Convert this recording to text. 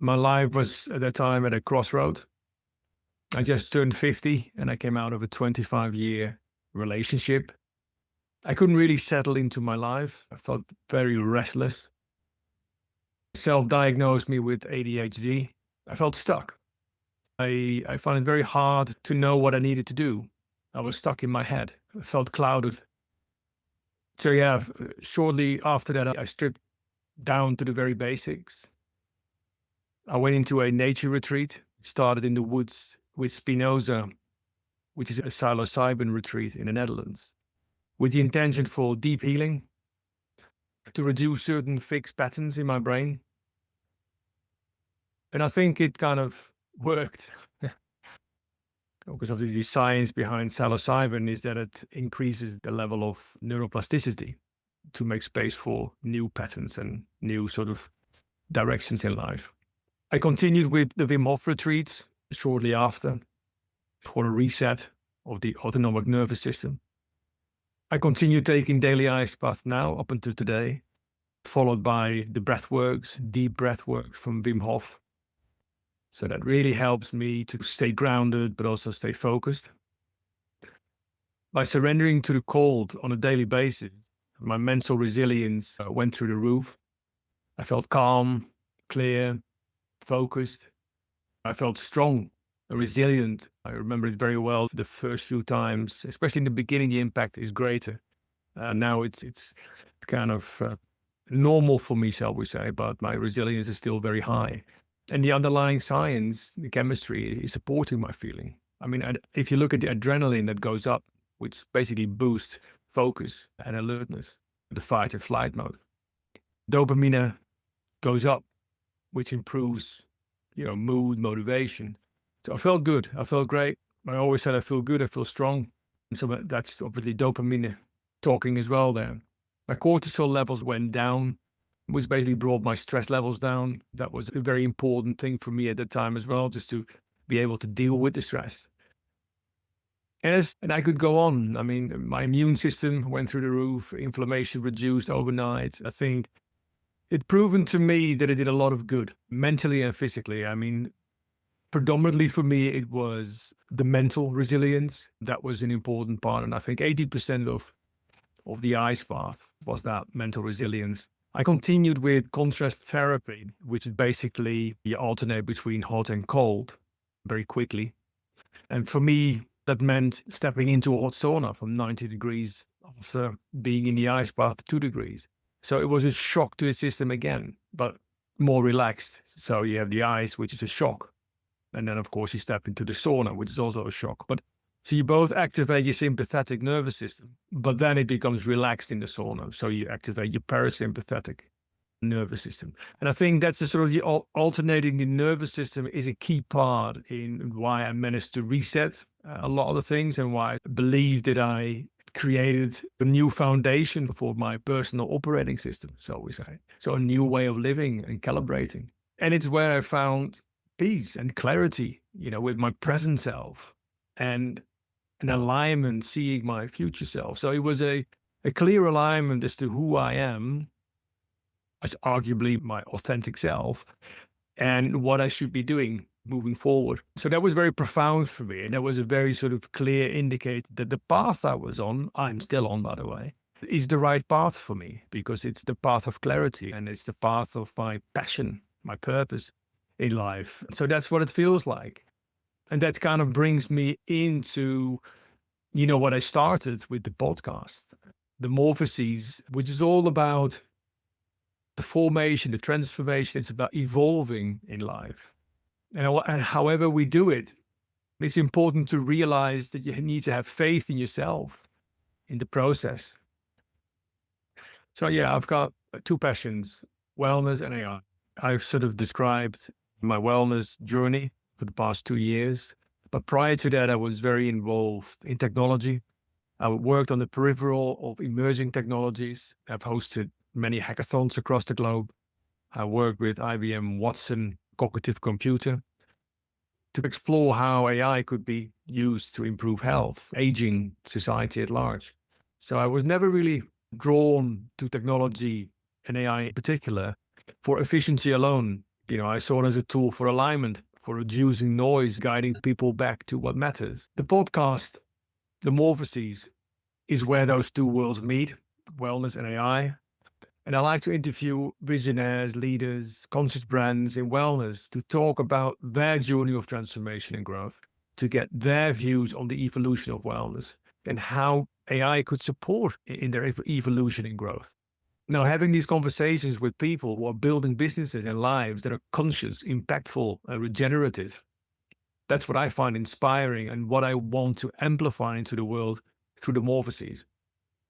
My life was at that time at a crossroad. I just turned 50 and I came out of a 25-year relationship. I couldn't really settle into my life. I felt very restless. Self-diagnosed me with ADHD. I felt stuck. I found it very hard to know what I needed to do. I was stuck in my head. I felt clouded. So yeah, shortly after that, I stripped down to the very basics. I went into a nature retreat, started in the woods with Spinoza, which is a psilocybin retreat in the Netherlands, with the intention for deep healing, to reduce certain fixed patterns in my brain. And I think it kind of worked. Because obviously the science behind psilocybin is that it increases the level of neuroplasticity to make space for new patterns and new sort of directions in life. I continued with the Wim Hof retreats shortly after for a reset of the autonomic nervous system. I continued taking daily ice bath now up until today, followed by the breathworks, deep breathworks from Wim Hof. So that really helps me to stay grounded, but also stay focused. By surrendering to the cold on a daily basis, my mental resilience went through the roof. I felt calm, clear, focused. I felt strong, resilient. I remember it very well the first few times, especially in the beginning, the impact is greater. Now it's kind of normal for me, shall we say, but my resilience is still very high. And the underlying science, the chemistry, is supporting my feeling. I mean, if you look at the adrenaline that goes up, which basically boosts focus and alertness, the fight or flight mode. Dopamine goes up, which improves, mood, motivation. So I felt good. I felt great. I always said I feel good. I feel strong. And so that's obviously dopamine talking as well there. My cortisol levels went down, which basically brought my stress levels down. That was a very important thing for me at that time as well, just to be able to deal with the stress. And I could go on. I mean, my immune system went through the roof, inflammation reduced overnight. I think it proven to me that it did a lot of good, mentally and physically. I mean, predominantly for me, it was the mental resilience. That was an important part. And I think 80% of the ice bath was that mental resilience. I continued with contrast therapy, which is basically you alternate between hot and cold very quickly. And for me, that meant stepping into a hot sauna from 90 degrees after being in the ice bath 2 degrees. So it was a shock to the system again, but more relaxed. So you have the ice, which is a shock. And then, of course, you step into the sauna, which is also a shock. But so you both activate your sympathetic nervous system, but then it becomes relaxed in the sauna. So you activate your parasympathetic nervous system. And I think that's the sort of the alternating the nervous system is a key part in why I managed to reset a lot of the things and why I believe that I created a new foundation for my personal operating system, so we say. So a new way of living and calibrating. And it's where I found peace and clarity, with my present self and an alignment, seeing my future self. So it was a clear alignment as to who I am as arguably my authentic self and what I should be doing moving forward. So that was very profound for me. And that was a very sort of clear indicator that the path I was on, I'm still on, by the way, is the right path for me because it's the path of clarity and it's the path of my passion, my purpose in life. So that's what it feels like. And that kind of brings me into, what I started with the podcast, the Morphosis, which is all about the formation, the transformation. It's about evolving in life. And however we do it, it's important to realize that you need to have faith in yourself in the process. So yeah, I've got two passions, wellness and AI. I've sort of described my wellness journey for the past 2 years. But prior to that, I was very involved in technology. I worked on the peripheral of emerging technologies. I've hosted many hackathons across the globe. I worked with IBM Watson Cognitive Computer to explore how AI could be used to improve health, aging, society at large. So I was never really drawn to technology and AI in particular for efficiency alone. I saw it as a tool for alignment, for reducing noise, guiding people back to what matters. The podcast, the Morphosis, is where those two worlds meet, wellness and AI. And I like to interview visionaries, leaders, conscious brands in wellness to talk about their journey of transformation and growth, to get their views on the evolution of wellness and how AI could support in their evolution and growth. Now, having these conversations with people who are building businesses and lives that are conscious, impactful, and regenerative, that's what I find inspiring and what I want to amplify into the world through the Morphosis.